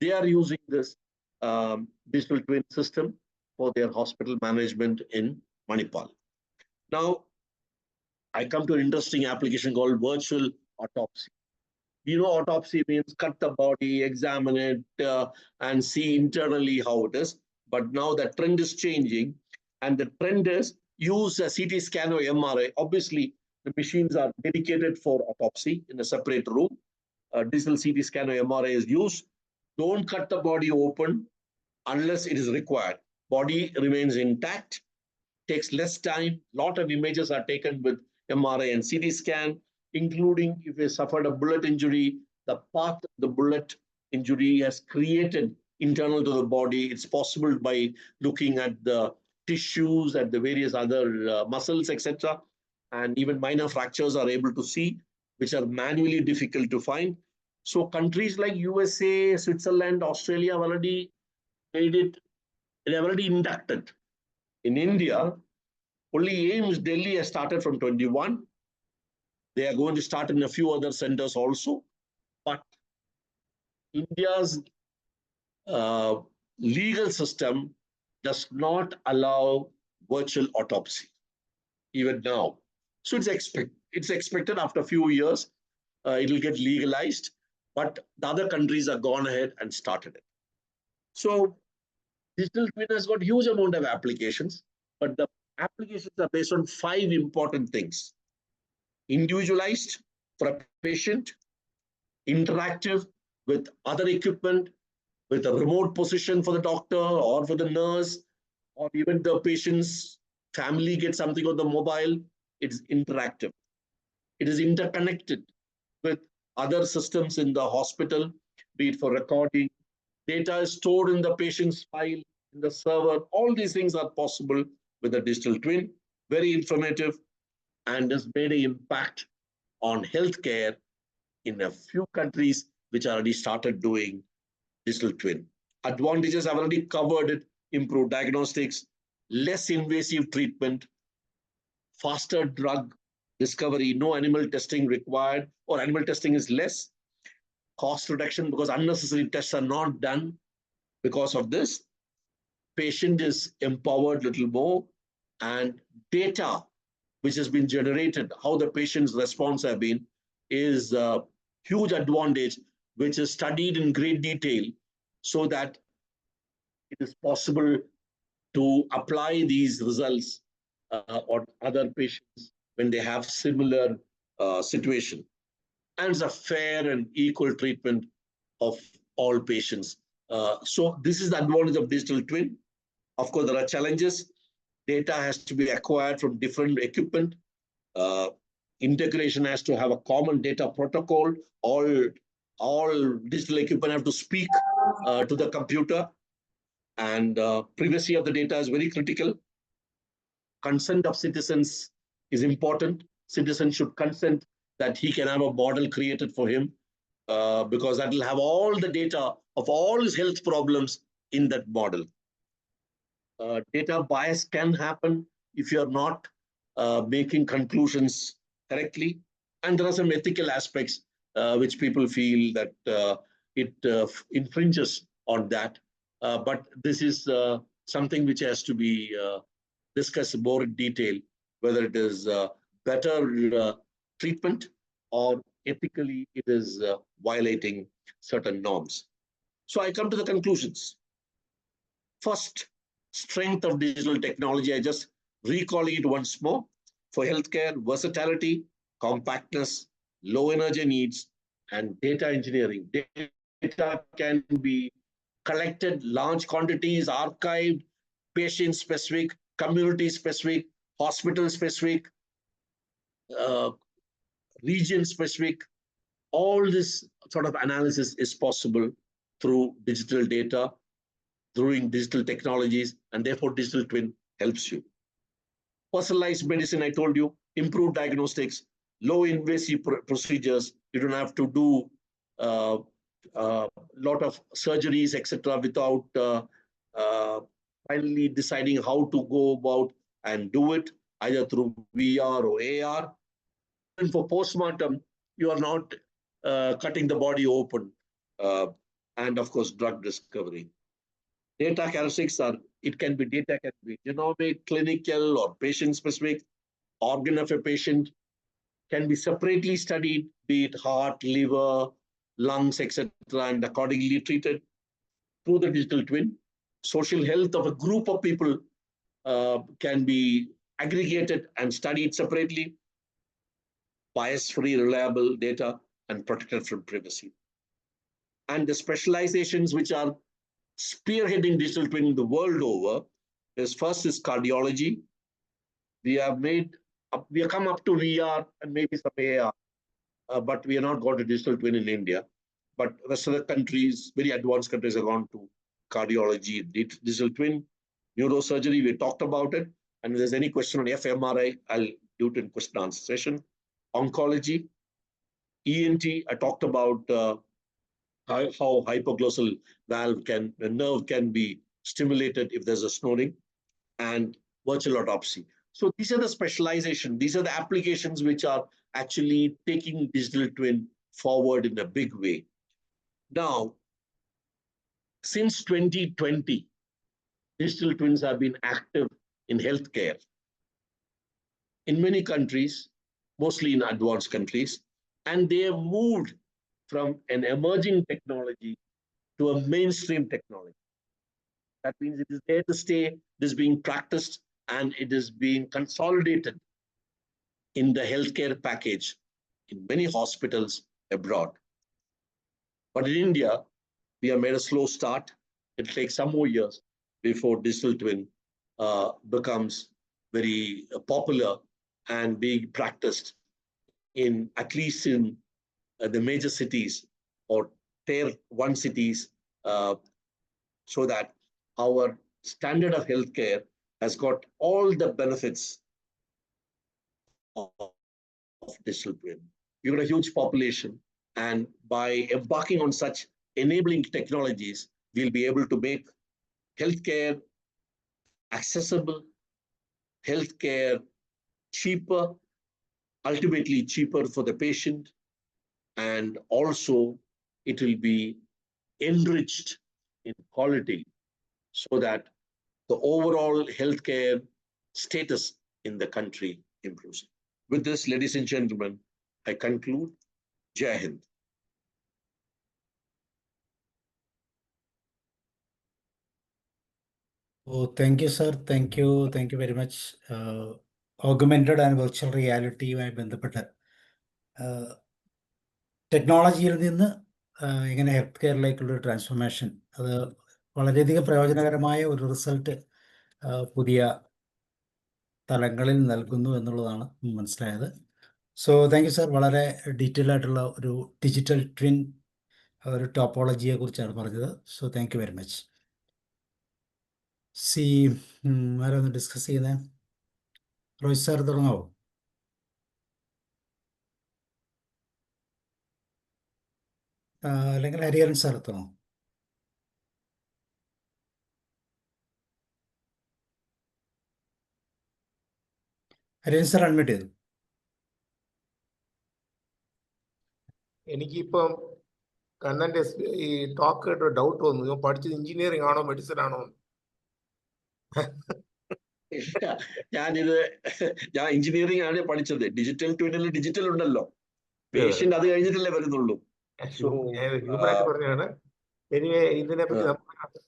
S2: They are using this digital twin system for their hospital management in Manipal. Now, I come to an interesting application called virtual autopsy. You know, autopsy means cut the body, examine it, and see internally how it is. But now the trend is changing, and the trend is use a CT scan or MRI. Obviously, the machines are dedicated for autopsy in a separate room. Digital CT scan or MRI is used. Don't cut the body open unless it is required. Body remains intact, takes less time. Lot of images are taken with MRI and CT scan, including if you suffered a bullet injury, the path the bullet injury has created internal to the body. It's possible by looking at the tissues, at the various other muscles, etc. And even minor fractures are able to see, which are manually difficult to find. So countries like USA, Switzerland, Australia have already made it, they have already inducted. In India, only AIMS Delhi has started from 21. They are going to start in a few other centers also. But India's legal system does not allow virtual autopsy, even now. So it's expected after a few years, it will get legalized. But the other countries have gone ahead and started it. So digital twin has got huge amount of applications, but the applications are based on 5 important things. Individualized for a patient, interactive with other equipment, with a remote position for the doctor or for the nurse, or even the patient's family gets something on the mobile. It's interactive. It is interconnected with other systems in the hospital, be it for recording. Data is stored in the patient's file, in the server. All these things are possible with a digital twin. Very informative and has made an impact on healthcare in a few countries which already started doing digital twin. Advantages I've already covered it: improved diagnostics, less invasive treatment, faster drug discovery, no animal testing required, or animal testing is less, cost reduction because unnecessary tests are not done. Because of this, patient is empowered a little more, and data which has been generated, how the patient's response have been, is a huge advantage, which is studied in great detail so that it is possible to apply these results on other patients when they have similar situation. And it's a fair and equal treatment of all patients. So this is the advantage of digital twin. Of course, there are challenges. Data has to be acquired from different equipment. Integration has to have a common data protocol. All digital equipment have to speak to the computer, and privacy of the data is very critical. consent of citizens is important. Citizens should consent that he can have a model created for him, because that will have all the data of all his health problems in that model. Data bias can happen if you're not making conclusions correctly. And there are some ethical aspects which people feel that it infringes on that. But this is something which has to be discussed more in detail, whether it is better treatment or ethically it is violating certain norms. So I come to the conclusions. First, strength of digital technology. I just recalling it once more. For healthcare, versatility, compactness, low energy needs, and data engineering. Data can be collected, large quantities, archived, patient-specific, community-specific, hospital-specific, region-specific. All this sort of analysis is possible through digital data, through digital technologies, and therefore digital twin helps you. Personalized medicine, I told you, improved diagnostics, low invasive procedures. You don't have to do a lot of surgeries, etc., without finally deciding how to go about and do it, either through VR or AR. And for postmortem, you are not cutting the body open. And of course, drug discovery. Data characteristics are, it can be data, can be genomic, clinical, or patient-specific. Organ of a patient can be separately studied, be it heart, liver, lungs, etc., and accordingly treated through the digital twin. Social health of a group of people can be aggregated and studied separately. Bias-free, reliable data and protected from privacy. And the specializations which are spearheading digital twin the world over is, first is cardiology. We have come up to VR and maybe some AR, but we are not got to digital twin in India. But rest of the countries, very advanced countries, have gone to cardiology, digital twin. Neurosurgery, we talked about it. And if there's any question on fMRI, I'll do it in question and answer session. Oncology, ENT, I talked about how hypoglossal nerve can be stimulated if there's a snoring, and virtual autopsy. So these are the specialization. These are the applications which are actually taking digital twin forward in a big way. Now, since 2020, digital twins have been active in healthcare in many countries, mostly in advanced countries, and they have moved from an emerging technology to a mainstream technology. That means it is there to stay, it is being practiced, and it is being consolidated in the healthcare package in many hospitals abroad. But in India, we have made a slow start. It will take some more years before digital twin becomes very popular and being practiced in, at least in the major cities or tier 1 cities, so that our standard of healthcare has got all the benefits of digital twin. You've got a huge population, and by embarking on such enabling technologies, we'll be able to make healthcare accessible, healthcare cheaper, ultimately cheaper for the patient, and also it will be enriched in quality so that the overall healthcare status in the country improves. With this, ladies and gentlemen, I conclude. Jai Hind.
S1: Oh, thank you, sir. Thank you very much. Augmented and virtual റിയാലിറ്റിയുമായി ബന്ധപ്പെട്ട് ടെക്നോളജിയിൽ നിന്ന് ഇങ്ങനെ health കെയറിലേക്കുള്ളൊരു transformation, അത് വളരെയധികം പ്രയോജനകരമായ ഒരു result പുതിയ തലങ്ങളിൽ നൽകുന്നു എന്നുള്ളതാണ് മനസ്സിലായത്. So thank you, sir. വളരെ ഡീറ്റെയിൽ ആയിട്ടുള്ള ഒരു ഡിജിറ്റൽ ട്വിൻ ഒരു ടോപ്പോളജിയെ കുറിച്ചാണ് പറഞ്ഞത്. So thank you very much. ആരാണ് ഡിസ്കസ് ചെയ്യുന്നത്? റോയ് സാർ തുടങ്ങാവോ? അല്ലെങ്കിൽ ഹരിഹരൻ സാർ എത്തണോ? ഹരിഹരൻ സാർ അഡ്മിറ്റ് ചെയ്തു.
S3: എനിക്കിപ്പം കണ്ണന്റെ ഈ ടോക്ക് കേട്ടോ ഡൗട്ട് വന്നു. ഞാൻ പഠിച്ചത് എഞ്ചിനീയറിംഗ് ആണോ മെഡിസിൻ ആണോ?
S2: ഞാൻ എഞ്ചിനീയറിംഗ് ആണ് പഠിച്ചത്. ഡിജിറ്റൽ ട്വിനിൽ ഡിജിറ്റൽ ഉണ്ടല്ലോ, പേഷ്യന്റ് അത് കഴിഞ്ഞിട്ടല്ലേ വരുന്നുള്ളൂ.
S3: ഹ്യൂമനായിട്ട് പറഞ്ഞാണ്. എനിവേ ഇതിനെ പറ്റി നമുക്ക്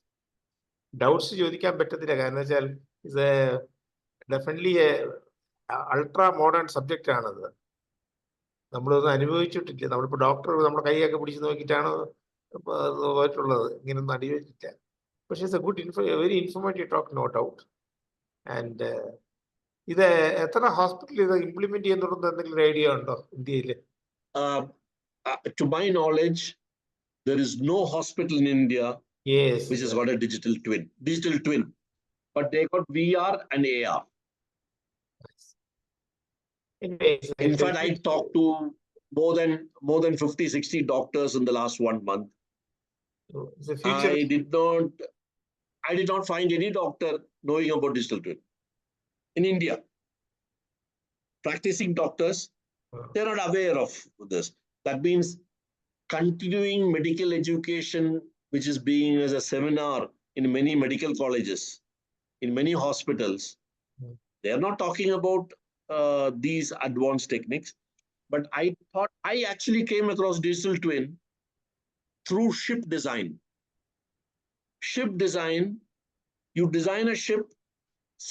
S3: ഡൗട്ട്സ് ചോദിക്കാൻ പറ്റത്തില്ല. കാരണം വെച്ചാൽ ഇത് ഡെഫിനറ്റ്ലി അൾട്രാ മോഡേൺ സബ്ജക്റ്റ് ആണത്. നമ്മളൊന്നും അനുഭവിച്ചിട്ടില്ല. നമ്മളിപ്പോൾ ഡോക്ടർ നമ്മുടെ കൈയൊക്കെ പിടിച്ച് നോക്കിയിട്ടാണ് പോയിട്ടുള്ളത്. ഇങ്ങനൊന്നും അനുഭവിച്ചിട്ടില്ല. പക്ഷേ it's a good very informative talk, no doubt. And ഇത് എത്ര ഹോസ്പിറ്റലിൽ ഇത് ഇംപ്ലിമെന്റ് ചെയ്യുന്നുണ്ടെന്ന് എന്തെങ്കിലും ഐഡിയ ഉണ്ടോ ഇന്ത്യയിൽ?
S2: To my knowledge, there is no hospital in India which has got a digital twin, but they got VR and AR. In fact, I talked to more than 50-60 doctors in the last 1 month. I did not find any doctor knowing about digital twin in India. Practicing doctors, they're not aware of this. That means continuing medical education, which is being as a seminar in many medical colleges, in many hospitals, they are not talking about these advanced techniques. But I actually came across digital twin through ship design. Ship design, you design a ship,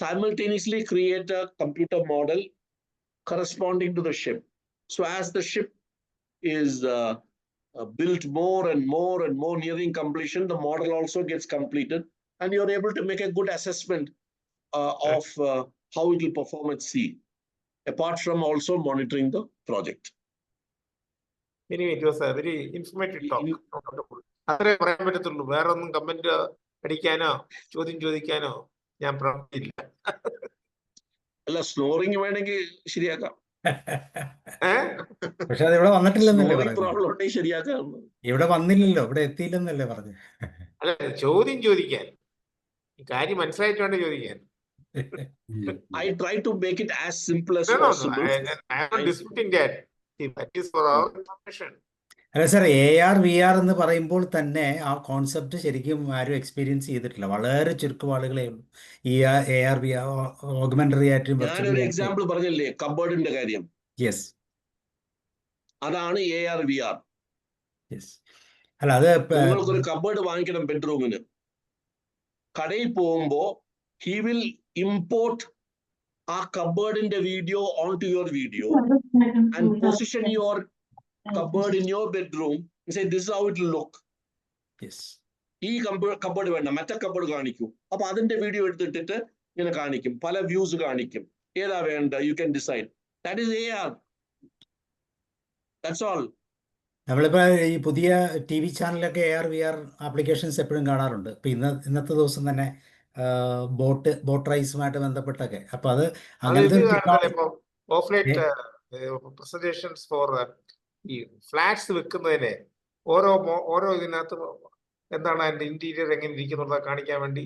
S2: simultaneously create a computer model corresponding to the ship. So as the ship is built more and more nearing completion, the model also gets completed, and you're able to make a good assessment of how it will perform at sea, apart from also monitoring the project.
S3: Anyway, it was a very informative talk. അത്രേ പറയാൻ പറ്റത്തുള്ളൂ. വേറെ ഒന്നും comment അടിക്കാനോ ചോദ്യം ചോദിക്കാനോ ഞാൻ പ്രാപ്തിയില്ല.
S2: അല്ല, snoring വേണമെങ്കിൽ ശരിയാക്കാം.
S1: പക്ഷെ അത് ഇവിടെ വന്നിട്ടില്ലെന്നല്ലേ
S2: പ്രോബ്ലം ഉണ്ടെങ്കിൽ ശരിയാക്കാം.
S1: ഇവിടെ വന്നില്ലല്ലോ, ഇവിടെ എത്തിയില്ലെന്നല്ലേ പറഞ്ഞു.
S3: അല്ല, ചോദ്യം ചോദിക്കാൻ കാര്യം മനസ്സിലായിട്ട് വേണ്ട ചോദിക്കാൻ.
S2: I try to make it as simple as possible.
S3: I am not disputing that. That is for our information.
S1: അല്ല സാർ, AR VR എന്ന് പറയുമ്പോൾ തന്നെ ആ കോൺസെപ്റ്റ് ശരിക്കും ആരും എക്സ്പീരിയൻസ് ചെയ്തിട്ടില്ല. വളരെ ചുരുക്കം ആളുകളെ ഉള്ളൂ ഈ AR VR ഓഗ്മെന്റഡ് റിയാലിറ്റി.
S2: ഞാനൊരു എക്സാമ്പിൾ പറഞ്ഞില്ലേ, കബേർഡിന്റെ കാര്യം.
S1: യെസ്,
S2: അതാണ് AR VR.
S1: യെസ്. അല്ല, അത്
S2: നിങ്ങൾക്കൊരു കബേർഡ് വാങ്ങിക്കണം ബെഡ്റൂമിന്. കടയിൽ പോകുമ്പോ he will import ആ കബേർഡിന്റെ video on to your video and position your cupboard in your bedroom and say this is how it will look.
S1: Yes.
S2: ഈ കബേർഡ് വേണ്ട, മറ്റേ കബേർഡ് കാണിക്കൂ. അപ്പൊ അതിന്റെ വീഡിയോ എടുത്തിട്ട് ഇങ്ങനെ കാണിക്കും, പല വ്യൂസ് കാണിക്കും. ഏതാ വേണ്ട, you can decide. That is AR. That's all.
S1: നമ്മളിപ്പോൾ ഈ പുതിയ TV ചാനലൊക്കെ AR VR ആപ്ലിക്കേഷൻസ് എപ്പോഴും കാണാറുണ്ട്. ഇപ്പം ഇന്നത്തെ ദിവസം തന്നെ ബോട്ട് റൈസുമായിട്ട് ബന്ധപ്പെട്ടൊക്കെ. അപ്പൊ അത് അങ്ങനത്തെ
S3: പ്രസന്റേഷൻസ് ഫോർ ഈ ഫ്ലാറ്റ്സ് വെക്കുന്നതിന് ഓരോ ഇതിനകത്ത് എന്താണ് അതിന്റെ ഇന്റീരിയർ എങ്ങനെ ഇരിക്കുന്നുള്ളത് കാണിക്കാൻ വേണ്ടി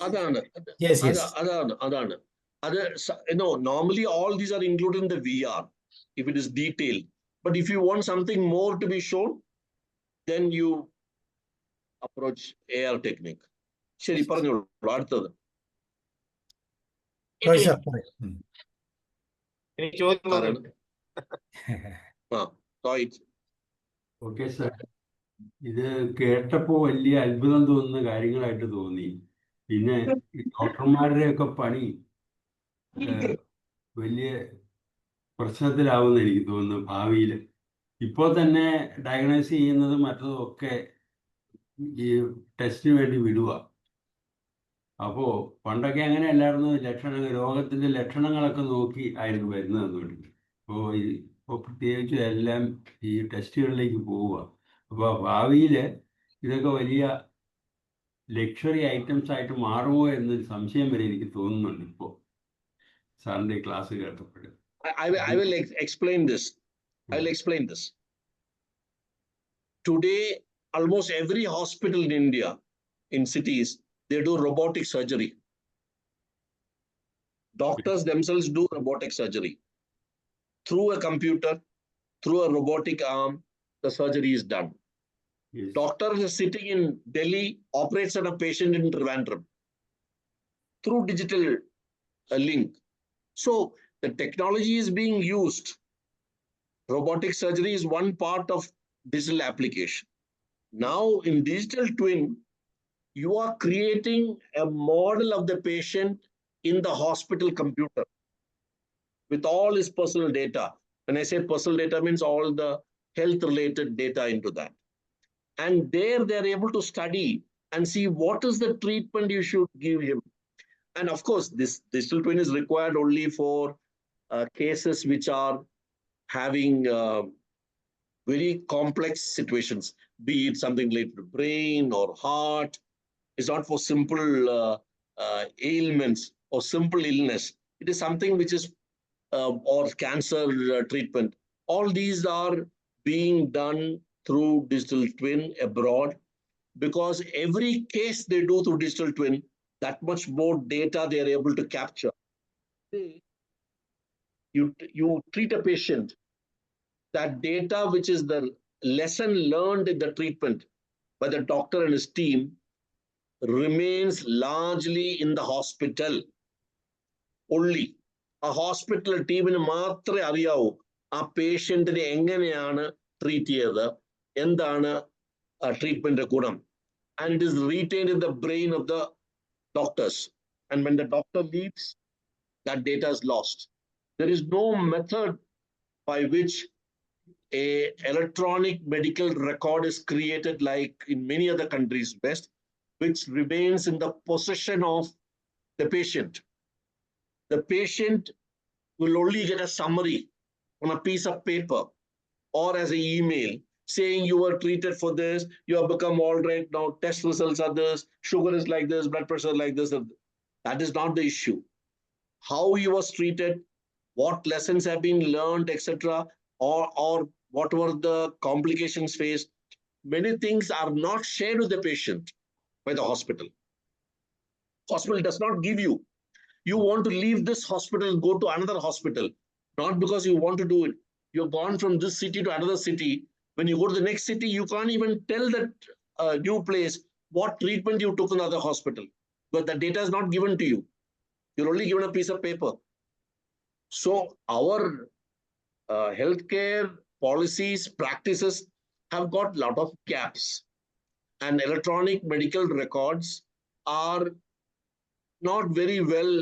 S2: അതാണ് അത്. Normally all these are included in the VR if it is detailed. But if you want something more to be shown, then you approach AR technique. ശരി, പറഞ്ഞോളൂ. അടുത്തത്
S4: ഓക്കെ സാർ, ഇത് കേട്ടപ്പോ വലിയ അത്ഭുതം തോന്നുന്ന കാര്യങ്ങളായിട്ട് തോന്നി. പിന്നെ ഡോക്ടർമാരുടെയൊക്കെ പണി വലിയ പ്രശ്നത്തിലാവുമെന്ന് എനിക്ക് തോന്നുന്നു ഭാവിയിൽ. ഇപ്പോൾ തന്നെ ഡയഗ്നോസ് ചെയ്യുന്നതും മറ്റതും ഒക്കെ ഈ ടെസ്റ്റിന് വേണ്ടി വിടുക. അപ്പോൾ പണ്ടൊക്കെ അങ്ങനെയല്ലായിരുന്നു, രോഗത്തിൻ്റെ ലക്ഷണങ്ങളൊക്കെ നോക്കി ആയിരുന്നു വരുന്നതെന്നുണ്ട്. ഇപ്പോൾ പ്രത്യേകിച്ച് എല്ലാം ഈ ടെസ്റ്റുകളിലേക്ക് പോവുക. അപ്പോൾ ഭാവിയിൽ ഇതൊക്കെ വലിയ ലക്ഷറി ഐറ്റംസ് ആയിട്ട് മാറുമോ എന്നൊരു സംശയം വരെ എനിക്ക് തോന്നുന്നുണ്ട് ഇപ്പോൾ. സാറിന്റെ ക്ലാസ് കേട്ടപ്പോൾ.
S2: I will explain this. I will explain this. Today, almost every hospital in India, in cities, they do robotic surgery. Doctors themselves do robotic surgery. Through a computer, through a robotic arm, the surgery is done.
S4: Yes.
S2: Doctor is sitting in Delhi, operates on a patient in Trivandrum through digital link. So the technology is being used. Robotic surgery is one part of digital application. Now in digital twin, you are creating a model of the patient in the hospital computer with all his personal data. When I say personal data, means all the health related data into that. And there they're able to study and see what is the treatment you should give him. And of course, this digital twin is required only for cases which are having very complex situations, be it something related to brain or heart. It's not for simple ailments or simple illness. It is something which is or cancer treatment. All these are being done through digital twin abroad, because every case they do through digital twin, that much more data they are able to capture. You treat a patient, that data, which is the lesson learned in the treatment by the doctor and his team, remains largely in the hospital only. A hospital team in മാത്രമേ അറിയാവൂ ആ പേഷ്യന്റിനെ എങ്ങനെയാണ് treat ചെയ്തത്, എന്താണ് treatment ഗുണം. And it is retained in the brain of the doctors. And when the doctor leaves, that data is lost. There is no method by which a electronic medical record is created like in many other countries West, which remains in the possession of the patient. The patient will only get a summary on a piece of paper or as an email saying you were treated for this, you have become all right now, test results are this, sugar is like this, blood pressure is like this. That is not the issue. How he was treated, what lessons have been learned, etc., or what were the complications faced. Many things are not shared with the patient by the hospital. Hospital does not give you. You want to leave this hospital, go to another hospital, not because you want to do it. You've gone from this city to another city. When you go to the next city, you can't even tell that new place what treatment you took in the other hospital, but the data is not given to you. You're only given a piece of paper. So our healthcare policies, practices have got a lot of gaps, and electronic medical records are not very well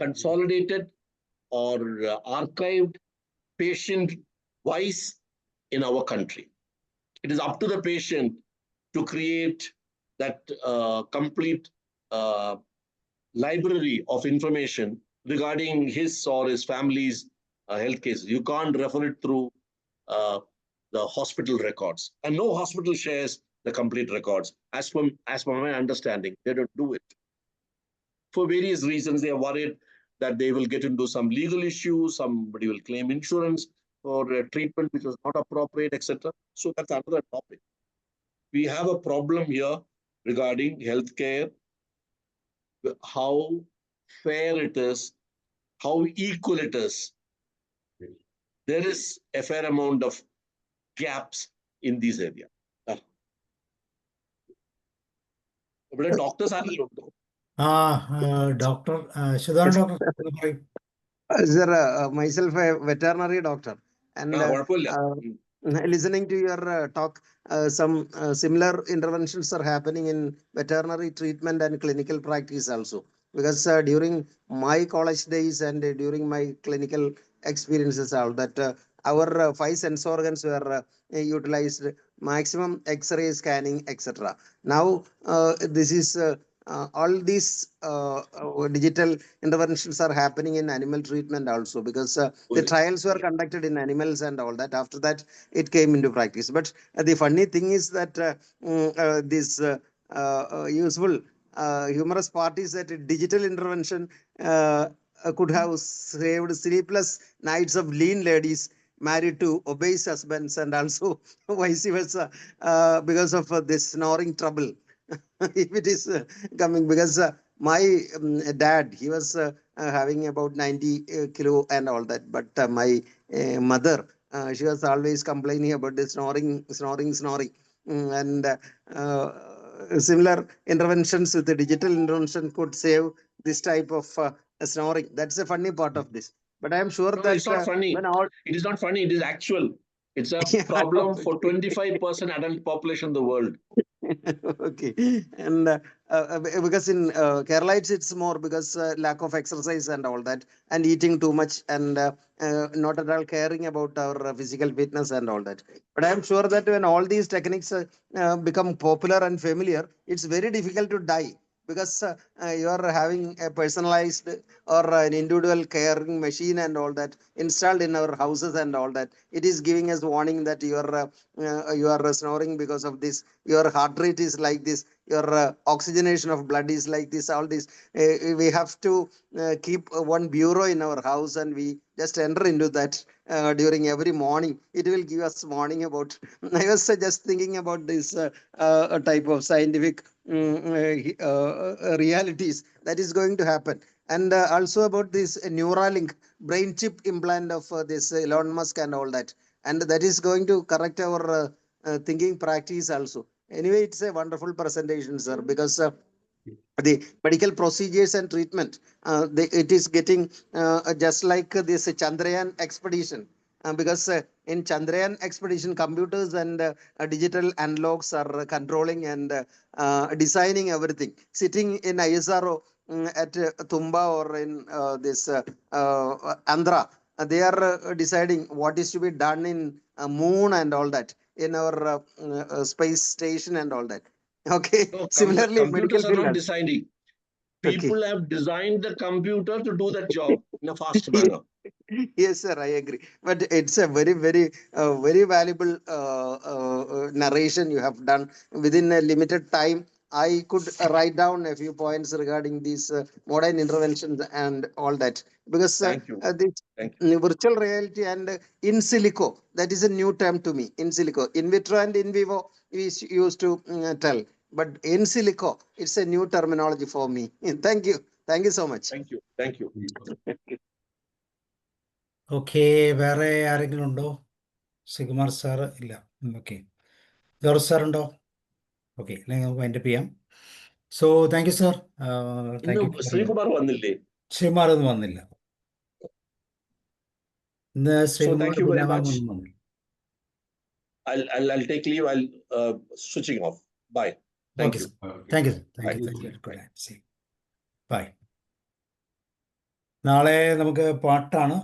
S2: consolidated or archived patient-wise in our country. It is up to the patient to create that complete library of information regarding his or his family's health cases. You can't refer it through the hospital records, and no hospital shares the complete records. As per my understanding, they don't do it. For various reasons, they are worried that they will get into some legal issues, somebody will claim insurance for a treatment which was not appropriate, etc. So that's another topic. We have a problem here regarding healthcare, how fair it is, how equal it is. There is a fair amount of gaps in this area. But doctors are
S1: doctor Sudhakaran doctor പറയും.
S5: Sir, myself a veterinary doctor, and
S2: കുഴപ്പമില്ല.
S5: listening to your talk, some similar interventions are happening in veterinary treatment and clinical practice also. Because during my college days and during my clinical experiences, all that our 5 sense organs were utilized, maximum X-ray scanning, etc. Now this is all these digital interventions are happening in animal treatment also, because the trials were conducted in animals and all that. After that, it came into practice. But the funny thing is that this useful humorous part is that digital intervention could have saved sleepless nights of lean ladies married to obese husbands, and also vice versa, because of this snoring trouble. If it is coming, because my dad, he was having about 90 kilo and all that, but my mother, she was always complaining about the snoring. And similar interventions with the digital intervention could save this type of snoring. That's the funny part of this. But I am sure
S2: No,
S5: that
S2: it's not funny.
S5: when all
S2: It is not funny. It is actual. It's a
S5: Yeah,
S2: problem for
S5: okay.
S2: 25% adult population in the world.
S5: Okay, and because in Kerala it's more because lack of exercise and all that, and eating too much, and not at all caring about our physical fitness and all that. But I am sure that when all these techniques become popular and familiar, it's very difficult to die, because you are having a personalized or an individual caring machine and all that installed in our houses and all that. It is giving us warning that you are snoring because of this, your heart rate is like this, your oxygenation of blood is like this, all this. We have to keep one bureau in our house, and we just enter into that during every morning. It will give us warning about. I was just thinking about this type of scientific realities that is going to happen, and also about this Neuralink brain chip implant of this Elon Musk and all that, and that is going to correct our thinking practice also. Anyway, it's a wonderful presentation, sir, because the medical procedures and treatment, it is getting just like this Chandrayaan expedition. Because in Chandrayaan expedition, computers and digital analogs are controlling and designing everything. Sitting in ISRO at Tumba or in this Andhra, they are deciding what is to be done in moon and all that, in our space station and all that. Okay.
S2: No,
S5: Similarly, in medical
S2: computers are
S5: field
S2: not
S5: also.
S2: deciding.
S5: Okay.
S2: People have designed the computer to do that job in a fast manner.
S5: Yes, sir, I agree. But it's a very, very, very valuable narration you have done within a limited time. I could write down a few points regarding these modern interventions and all that, because
S2: Thank you.
S5: this
S2: Thank you.
S5: virtual reality and in silico, that is a new term to me. In silico, in vitro and in vivo, we used to tell, but in silico, it's a new terminology for me. Thank you. Thank you so much.
S2: Thank you. Thank you.
S1: Okay, വേറെ ആരെങ്കിലും ഉണ്ടോ? Sreekumar sir ഇല്ല. Okay, George sir ഉണ്ടോ? Okay, അല്ലെങ്കിൽ നമുക്ക് wind up ചെയ്യാം. So thank you sir. Thank you.
S2: Sreekumar വന്നില്ലേ?
S1: ശ്രീകുമാർ ഒന്നും വന്നില്ല ഇന്ന്. Sreekumar
S2: thank you very much.
S1: വന്നില്ല.
S2: I'll take leave. I'll switching off. Bye. Thank you.
S1: Thank you. Thank you. Good night. See you. Bye. നാളെ നമുക്ക് പാട്ടാണ്,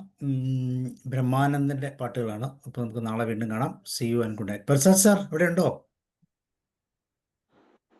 S1: ബ്രഹ്മാനന്ദന്റെ പാട്ടുകളാണ്. അപ്പോൾ നമുക്ക് നാളെ വീണ്ടും കാണാം. See you and good night. Prasad sir ഇവിടെ ഉണ്ടോ?